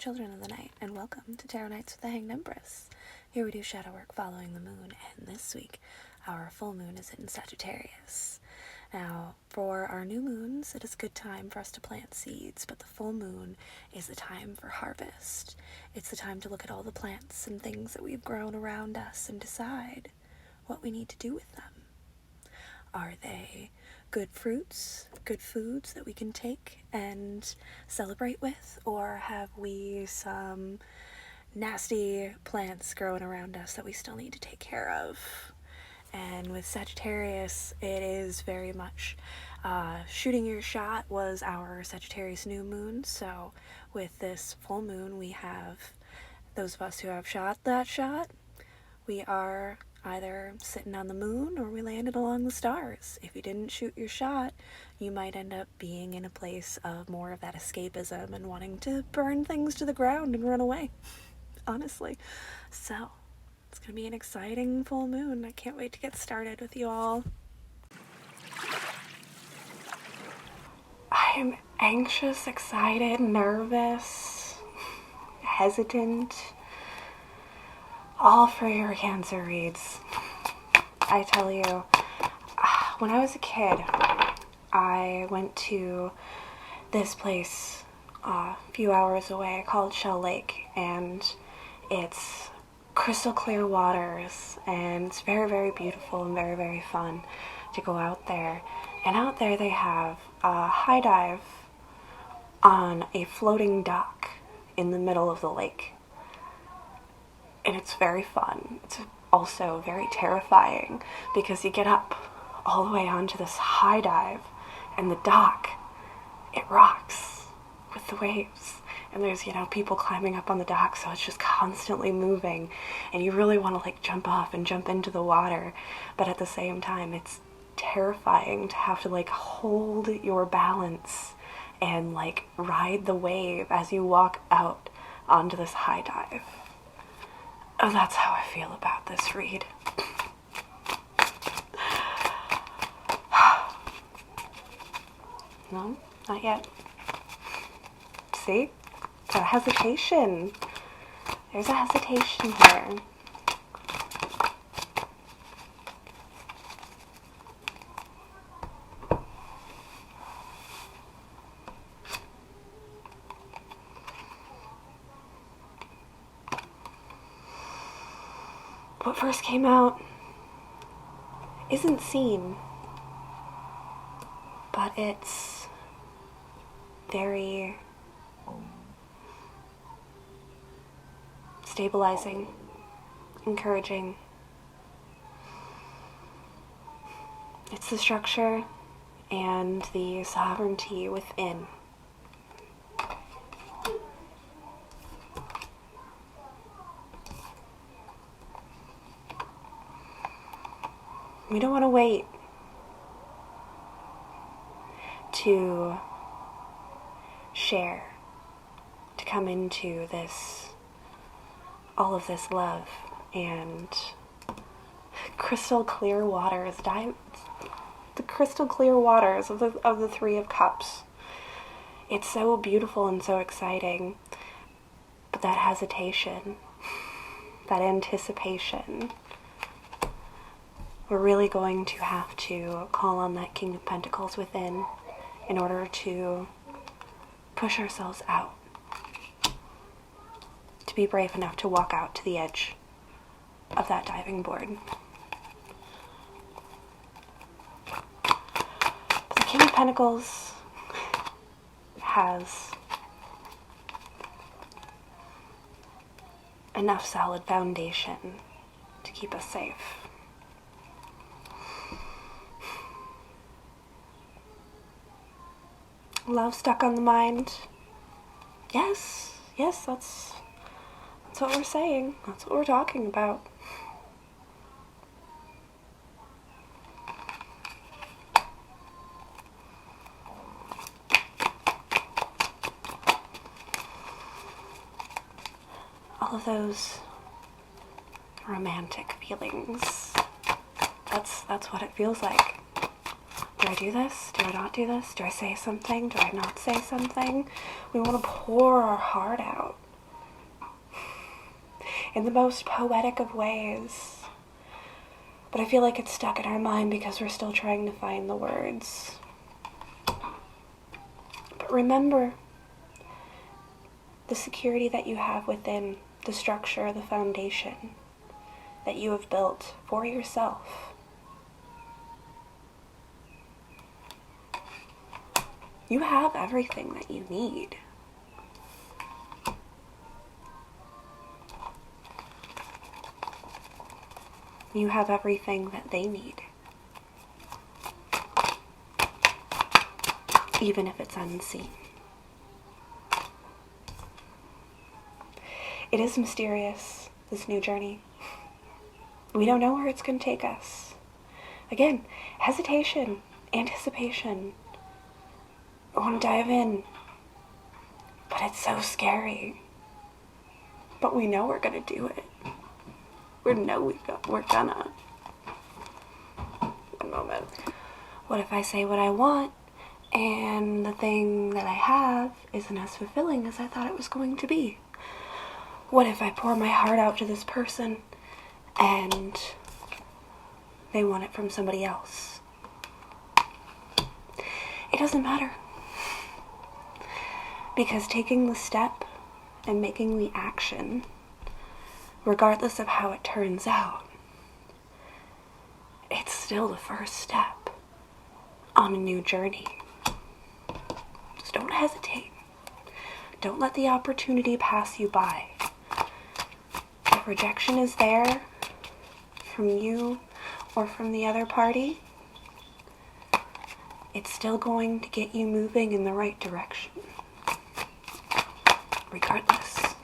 children of the night, and welcome to Tarot Nights with the Hanged Empress. Here we do shadow work following the moon, and this week our full moon is in Sagittarius. Now, for our new moons, it is a good time for us to plant seeds, but the full moon is the time for harvest. It's the time to look at all the plants and things that we've grown around us and decide what we need to do with them. Are they good fruits, good foods that we can take and celebrate with, or have we some nasty plants growing around us that we still need to take care of? And with Sagittarius, it is very much shooting your shot was our Sagittarius new moon. So with this full moon, we have those of us who have shot that shot. We are either sitting on the moon or we landed along the stars. If you didn't shoot your shot, you might end up being in a place of more of that escapism and wanting to burn things to the ground and run away, honestly. So it's going to be an exciting full moon. I can't wait to get started with you all. I am anxious, excited, nervous, hesitant, all for your Cancer reads. I tell you, when I was a kid, I went to this place a few hours away called Shell Lake, and it's crystal clear waters, and it's very, very beautiful and very, very fun to go out there. And out there they have a high dive on a floating dock in the middle of the lake. And it's very fun. It's also very terrifying because you get up all the way onto this high dive and the dock, it rocks with the waves. And there's, people climbing up on the dock, so it's just constantly moving. And you really want to jump off and jump into the water. But at the same time, it's terrifying to have to hold your balance and ride the wave as you walk out onto this high dive. Oh, that's how I feel about this read. No, not yet. See? Got a hesitation. There's a hesitation here. What first came out isn't seen, but it's very stabilizing, encouraging. It's the structure and the sovereignty within. We don't want to wait to share, to come into this, all of this love and crystal clear waters, the crystal clear waters of the Three of Cups. It's so beautiful and so exciting, but that hesitation, that anticipation, we're really going to have to call on that King of Pentacles within in order to push ourselves out, to be brave enough to walk out to the edge of that diving board. But the King of Pentacles has enough solid foundation to keep us safe. Love stuck on the mind? Yes, that's what we're saying. That's what we're talking about. All of those romantic feelings. That's what it feels like. Do I do this? Do I not do this? Do I say something? Do I not say something? We want to pour our heart out. in the most poetic of ways. But I feel like it's stuck in our mind because we're still trying to find the words. But remember the security that you have within the structure, the foundation that you have built for yourself. You have everything that you need. You have everything that they need. Even if it's unseen. It is mysterious, this new journey. We don't know where it's going to take us. Again, hesitation, anticipation. I want to dive in. But it's so scary. But we know we're going to do it. We know we're gonna. One moment. What if I say what I want and the thing that I have isn't as fulfilling as I thought it was going to be? What if I pour my heart out to this person and they want it from somebody else? It doesn't matter. Because taking the step and making the action, regardless of how it turns out, it's still the first step on a new journey. Just don't hesitate. Don't let the opportunity pass you by. If rejection is there from you or from the other party, it's still going to get you moving in the right direction. Regardless.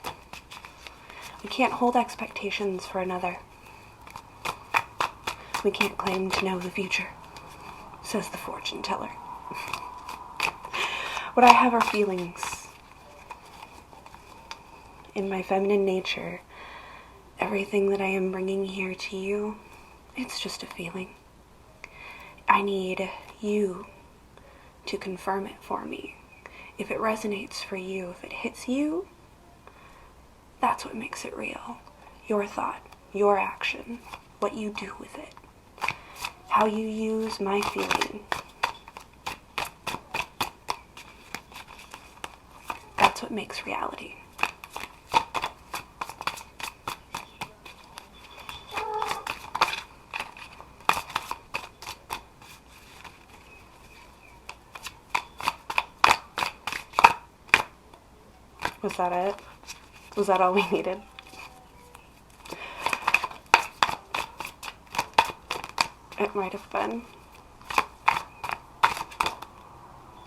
We can't hold expectations for another. We can't claim to know the future, says the fortune teller. What I have are feelings. In my feminine nature, everything that I am bringing here to you, it's just a feeling. I need you to confirm it for me. If it resonates for you, if it hits you, that's what makes it real. Your thought, your action, what you do with it, how you use my feeling. That's what makes reality. Was that it? Was that all we needed? It might have been.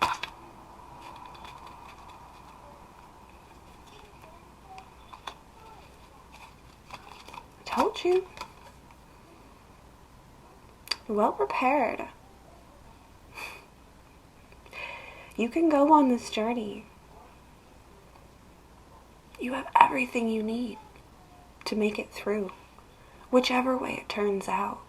I told you. You're well prepared. You can go on this journey. You have everything you need to make it through, whichever way it turns out.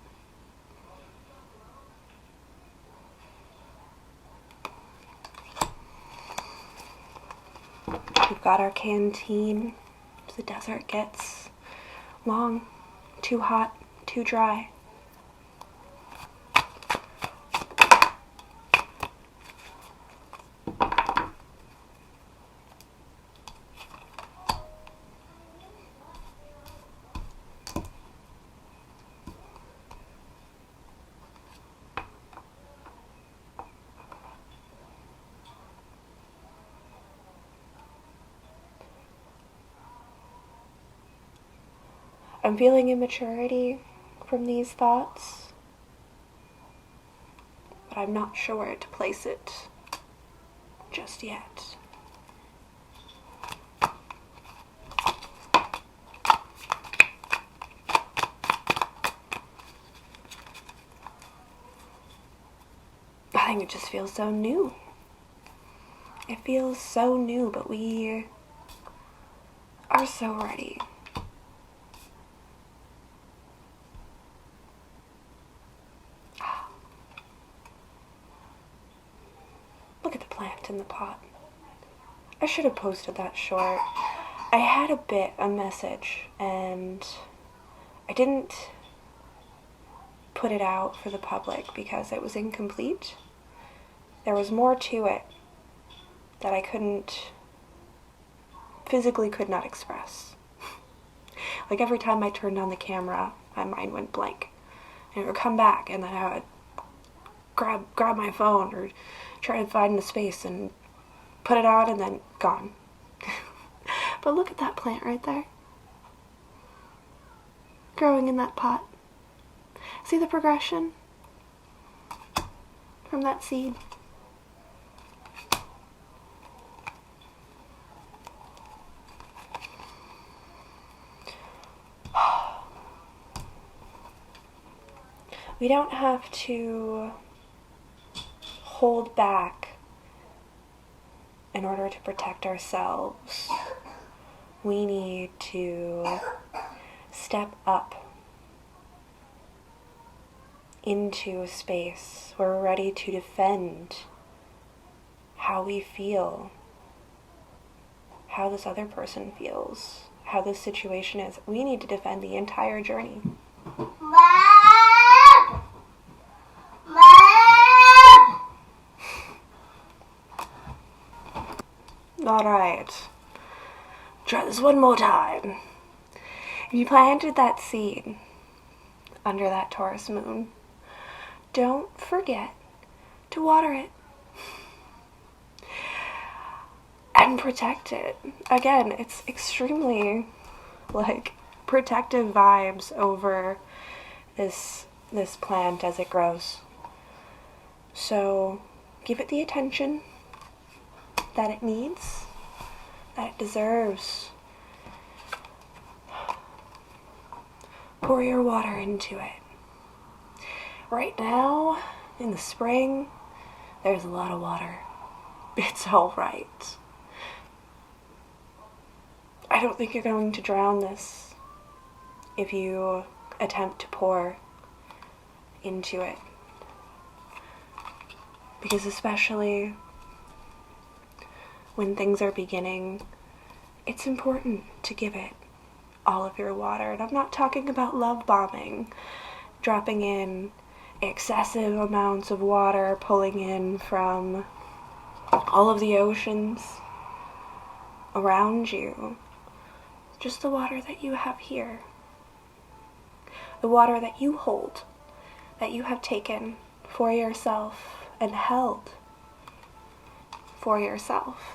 We've got our canteen. The desert gets long, too hot, too dry. I'm feeling immaturity from these thoughts, but I'm not sure where to place it just yet. I think it just feels so new. It feels so new, but we are so ready. Look at the plant in the pot. I should have posted that short. I had a message, and I didn't put it out for the public because it was incomplete. There was more to it that I physically could not express. Like every time I turned on the camera, my mind went blank. And it would come back, and then I would grab my phone or try to find the space and put it on, and then gone. But look at that plant right there. Growing in that pot. See the progression? From that seed. We don't have to hold back in order to protect ourselves. We need to step up into a space where we're ready to defend how we feel, how this other person feels, how this situation is. We need to defend the entire journey. Alright, try this one more time. If you planted that seed under that Taurus moon, don't forget to water it and protect it. Again, it's extremely protective vibes over this plant as it grows. So give it the attention that it needs, that it deserves. Pour your water into it. Right now, in the spring, there's a lot of water. It's alright. I don't think you're going to drown this if you attempt to pour into it. Because especially when things are beginning, it's important to give it all of your water. And I'm not talking about love bombing, dropping in excessive amounts of water, pulling in from all of the oceans around you. Just the water that you have here. The water that you hold, that you have taken for yourself and held for yourself.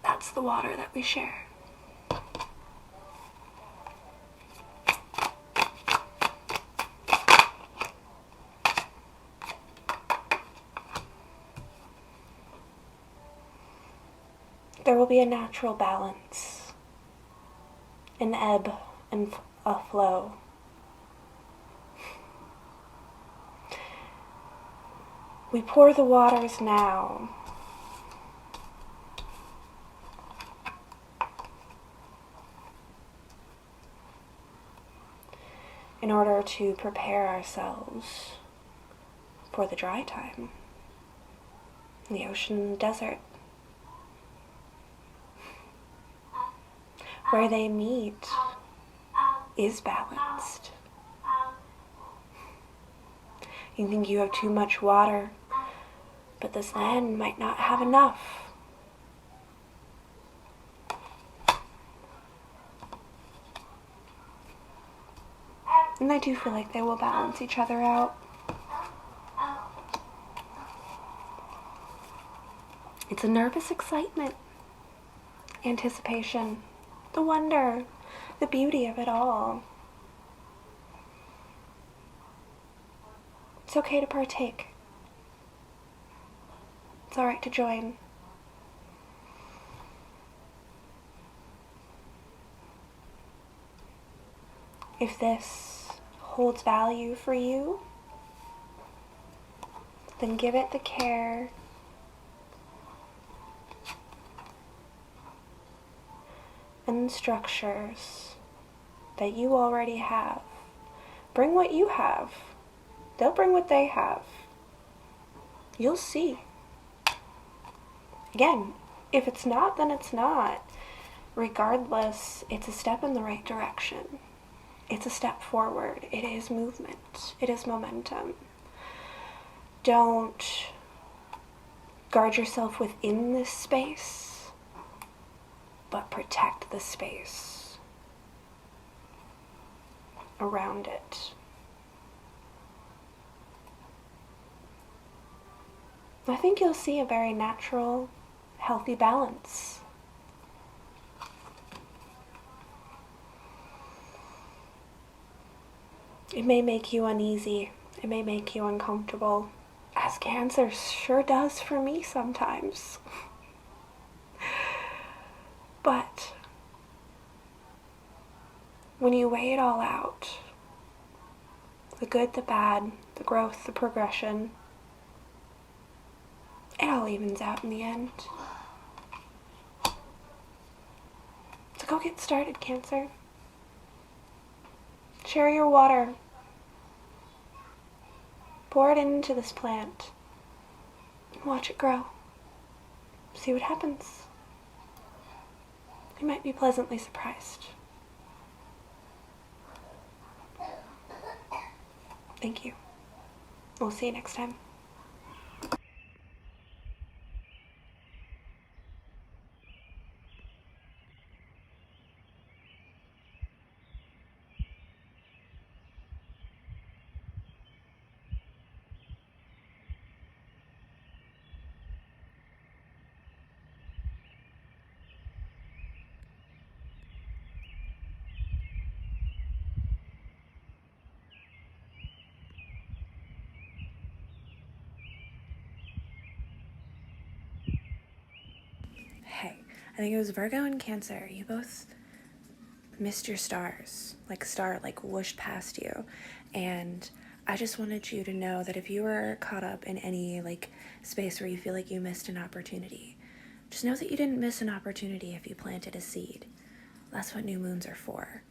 That's the water that we share. There will be a natural balance, an ebb and a flow. We pour the waters now. In order to prepare ourselves for the dry time, the ocean and the desert. Where they meet is balanced. You think you have too much water, but this land might not have enough. And I do feel like they will balance each other out. It's a nervous excitement, anticipation, the wonder, the beauty of it all. It's okay to partake. It's alright to join. If this holds value for you, then give it the care and structures that you already have. Bring what you have. They'll bring what they have. You'll see. Again, if it's not, then it's not. regardless, it's a step in the right direction. It's a step forward. It is movement. It is momentum. Don't guard yourself within this space, but protect the space around it. I think you'll see a very natural, healthy balance. It may make you uneasy. It may make you uncomfortable, as Cancer sure does for me sometimes. But when you weigh it all out, the good, the bad, the growth, the progression, it all evens out in the end. So go get started, Cancer. Share your water. Pour it into this plant and watch it grow. See what happens. You might be pleasantly surprised. Thank you. We'll see you next time. Hey, I think it was Virgo and Cancer. You both missed your stars. Like, star, like, whooshed past you. And I just wanted you to know that if you were caught up in any, like, space where you feel like you missed an opportunity, just know that you didn't miss an opportunity if you planted a seed. That's what new moons are for.